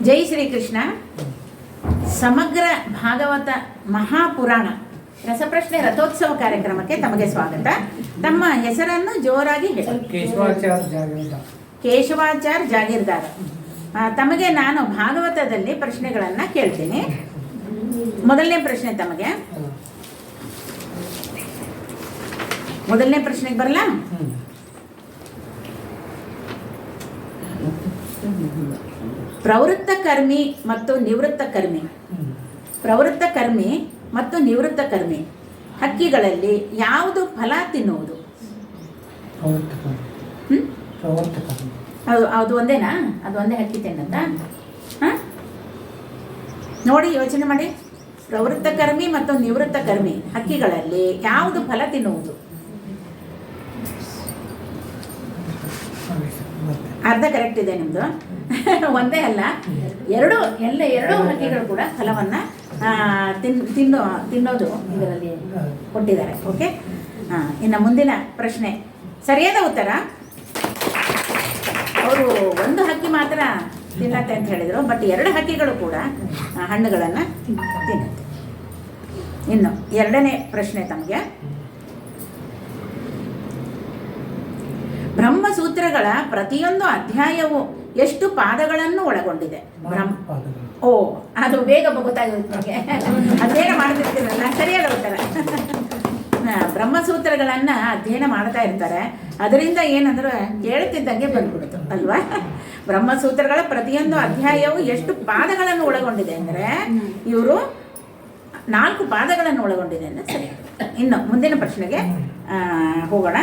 ಜೈ ಶ್ರೀಕೃಷ್ಣ. ಸಮಗ್ರ ಭಾಗವತ ಮಹಾಪುರಾಣ ರಸಪ್ರಶ್ನೆ ರಥೋತ್ಸವ ಕಾರ್ಯಕ್ರಮಕ್ಕೆ ತಮಗೆ ಸ್ವಾಗತ. ತಮ್ಮ ಹೆಸರನ್ನು ಜೋರಾಗಿ ಹೇಳಿ. ಕೇಶವಾಚಾರ್ ಜಾಗೀರ್ದಾರ್. ತಮಗೆ ನಾನು ಭಾಗವತದಲ್ಲಿ ಪ್ರಶ್ನೆಗಳನ್ನು ಕೇಳ್ತೀನಿ. ಮೊದಲನೇ ಪ್ರಶ್ನೆ ತಮಗೆ. ಮೊದಲನೇ ಪ್ರಶ್ನೆಗೆ ಬರಲ್ಲ? ಪ್ರವೃತ್ತ ಕರ್ಮಿ ಮತ್ತು ನಿವೃತ್ತ ಕರ್ಮಿ, ಪ್ರವೃತ್ತ ಕರ್ಮಿ ಮತ್ತು ನಿವೃತ್ತ ಕರ್ಮಿ ಹಕ್ಕಿಗಳಲ್ಲಿ ಯಾವುದು ಫಲ ತಿನ್ನುವುದು? ಅದು ಒಂದೇನಾ? ಅದು ಒಂದೇ ಹಕ್ಕಿ ತಿನ್ನತ್ತ? ನೋಡಿ, ಯೋಚನೆ ಮಾಡಿ. ಪ್ರವೃತ್ತ ಕರ್ಮಿ ಮತ್ತು ನಿವೃತ್ತ ಕರ್ಮಿ ಹಕ್ಕಿಗಳಲ್ಲಿ ಯಾವುದು ಫಲ ತಿನ್ನುವುದು? ಅರ್ಧ ಕರೆಕ್ಟ್ ಇದೆ ನಿಮ್ಮದು. ಒಂದೇ ಅಲ್ಲ, ಎರಡು ಹಕ್ಕಿಗಳು ಕೂಡ ಫಲವನ್ನು ತಿನ್ನೋದು ಇದರಲ್ಲಿ ಕೊಟ್ಟಿದ್ದಾರೆ. ಓಕೆ, ಇನ್ನು ಮುಂದಿನ ಪ್ರಶ್ನೆ. ಸರಿಯಾದ ಉತ್ತರ. ಅವರು ಒಂದು ಹಕ್ಕಿ ಮಾತ್ರ ತಿನ್ನತ್ತೆ ಅಂತ ಹೇಳಿದರು, ಬಟ್ ಎರಡು ಹಕ್ಕಿಗಳು ಕೂಡ ಹಣ್ಣುಗಳನ್ನು ತಿನ್ನುತ್ತೆ. ಇನ್ನು ಎರಡನೇ ಪ್ರಶ್ನೆ ತಮಗೆ. ಬ್ರಹ್ಮಸೂತ್ರಗಳ ಪ್ರತಿಯೊಂದು ಅಧ್ಯಾಯವು ಎಷ್ಟು ಪಾದಗಳನ್ನು ಒಳಗೊಂಡಿದೆ? ಅದು ಬೇಗ ಗೊತ್ತಾಗುತ್ತೆ. ಅಧ್ಯಯನ ಮಾಡ್ತಿರ್ತೀರಲ್ಲ, ಸರಿಯಾದ ಉತ್ತರ. ಬ್ರಹ್ಮಸೂತ್ರಗಳನ್ನು ಅಧ್ಯಯನ ಮಾಡ್ತಾ ಇರ್ತಾರೆ, ಅದರಿಂದ ಏನಂದ್ರೆ ಹೇಳ್ತಿದ್ದಂಗೆ ಬಂದ್ಬಿಡುತ್ತೆ ಅಲ್ವಾ? ಬ್ರಹ್ಮಸೂತ್ರಗಳ ಪ್ರತಿಯೊಂದು ಅಧ್ಯಾಯವು ಎಷ್ಟು ಪಾದಗಳನ್ನು ಒಳಗೊಂಡಿದೆ ಅಂದರೆ ಇವರು 4 ಪಾದಗಳನ್ನು ಒಳಗೊಂಡಿದೆ ಅಂದರೆ ಸರಿ. ಇನ್ನು ಮುಂದಿನ ಪ್ರಶ್ನೆಗೆ ಹೋಗೋಣ.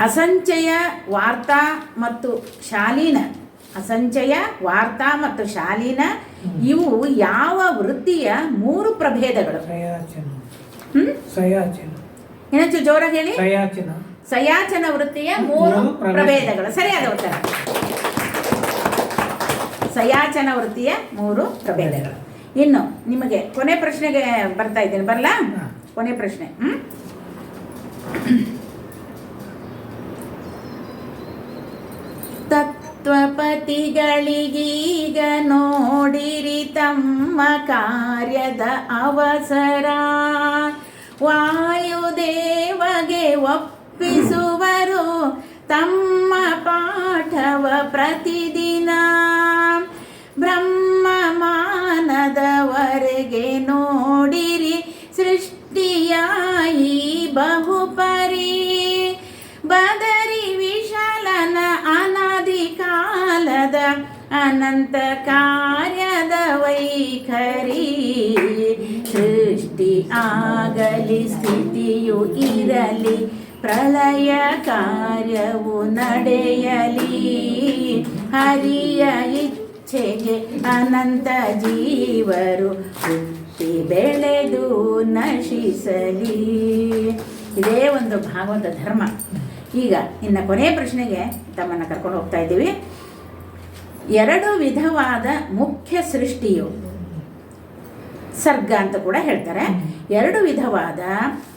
ಅಸಂಚಯ, ವಾರ್ತಾ ಮತ್ತು ಶಾಲೀನ. ಅಸಂಚಯ, ವಾರ್ತಾ ಮತ್ತು ಶಾಲೀನ ಇವು ಯಾವ ವೃತ್ತಿಯ 3 ಪ್ರಭೇದಗಳು? ಇನ್ನೊಂಚು ಜೋರಾಗಿ ಹೇಳಿ. ಸಯಾಚನ ವೃತ್ತಿಯ 3 ಪ್ರಭೇದಗಳು. ಸರಿಯಾದ ಉತ್ತರ. ಸಯಾಚನ ವೃತ್ತಿಯ 3 ಪ್ರಭೇದಗಳು. ಇನ್ನು ನಿಮಗೆ ಕೊನೆ ಪ್ರಶ್ನೆಗೆ ಬರ್ತಾ ಇದ್ದೇನೆ, ಬರಲಾ? ಕೊನೆ ಪ್ರಶ್ನೆ. ತತ್ವಪತಿಗಳಿಗೀಗ ನೋಡಿರಿ ತಮ್ಮ ಕಾರ್ಯದ ಅವಸರ, ವಾಯುದೇವಗೆ ಒಪ್ಪಿಸುವರು ತಮ್ಮ ಪಾಠವ ಪ್ರತಿದಿನ, ಬ್ರಹ್ಮಮಾನದವರೆಗೆ ನೋಡಿರಿ ಸೃಷ್ಟಿಯಾಯಿ ಬಹುಪರಿ, ಬದರಿ ವಿಶಾಲನ ಅನಾದಿ ಕಾಲದ ಅನಂತ ಕಾರ್ಯದ ವೈಖರಿ, ಸೃಷ್ಟಿ ಆಗಲಿ ಸ್ಥಿತಿಯು ಇರಲಿ ಪ್ರಳಯ ಕಾರ್ಯವು ನಡೆಯಲಿ, ಹರಿಯ ಇಚ್ಛೆಗೆ ಅನಂತ ಜೀವರು ಹುಟ್ಟಿ ಬೆಳೆದು ನಶಿಸಲಿ. ಇದೇ ಒಂದು ಭಾಗವತ ಧರ್ಮ. ಈಗ ಇನ್ನು ಕೊನೆಯ ಪ್ರಶ್ನೆಗೆ ತಮ್ಮನ್ನು ಕರ್ಕೊಂಡು ಹೋಗ್ತಾ ಇದ್ದೀವಿ. 2 ವಿಧವಾದ ಮುಖ್ಯ ಸೃಷ್ಟಿಯು ಸರ್ಗ ಅಂತ ಕೂಡ ಹೇಳ್ತಾರೆ. 2 ವಿಧವಾದ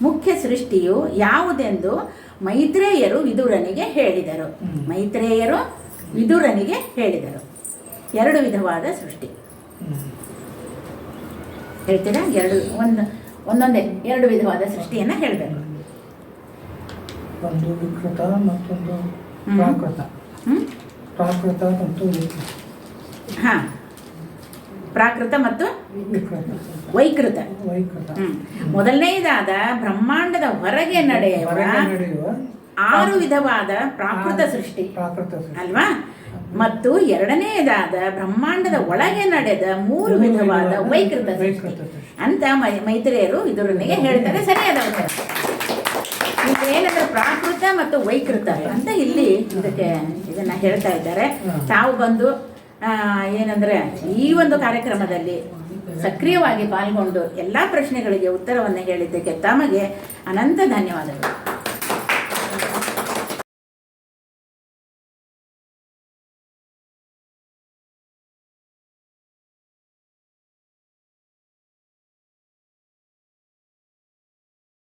ಮುಖ್ಯ ಸೃಷ್ಟಿಯು ಯಾವುದೆಂದು ಮೈತ್ರೇಯರು ವಿದುರನಿಗೆ ಹೇಳಿದರು? ಮೈತ್ರೇಯರು ವಿದುರನಿಗೆ ಹೇಳಿದರು 2 ವಿಧವಾದ ಸೃಷ್ಟಿ ಹೇಳ್ತೀರಾ? ಒಂದೊಂದೇ 2 ವಿಧವಾದ ಸೃಷ್ಟಿಯನ್ನು ಹೇಳಬೇಕು. ಒಂದು ವಿಕೃತ, ಮತ್ತೊಂದು ಪ್ರಾಕೃತ. ಪ್ರಾಕೃತ ಮತ್ತು ಪ್ರಾಕೃತ ಮತ್ತು ವೈಕೃತ. ಮೊದಲನೇದಾದ ಬ್ರಹ್ಮಾಂಡದ ಹೊರಗೆ ನಡೆಯುವ 6 ವಿಧವಾದ ಪ್ರಾಕೃತ ಸೃಷ್ಟಿ ಅಲ್ವಾ? ಮತ್ತು ಎರಡನೇದಾದ ಬ್ರಹ್ಮಾಂಡದ ಒಳಗೆ ನಡೆದ 3 ವಿಧವಾದ ವೈಕೃತ ಸೃಷ್ಟಿ ಅಂತ ಮೈತ್ರೇಯರು ವಿದುರನಿಗೆ ಹೇಳ್ತಾರೆ. ಸರಿಯಾದ ಉತ್ತರ. ಏನಂದ್ರೆ ಪ್ರಾಕೃತ ಮತ್ತು ವೈಕೃತ ಅಂತ ಇಲ್ಲಿ ಇದನ್ನ ಹೇಳ್ತಾ ಇದ್ದಾರೆ. ತಾವು ಬಂದು ಏನಂದ್ರೆ ಈ ಒಂದು ಕಾರ್ಯಕ್ರಮದಲ್ಲಿ ಸಕ್ರಿಯವಾಗಿ ಪಾಲ್ಗೊಂಡು ಎಲ್ಲ ಪ್ರಶ್ನೆಗಳಿಗೆ ಉತ್ತರವನ್ನು ಹೇಳಿದ್ದಕ್ಕೆ ತಮಗೆ ಅನಂತ ಧನ್ಯವಾದಗಳು.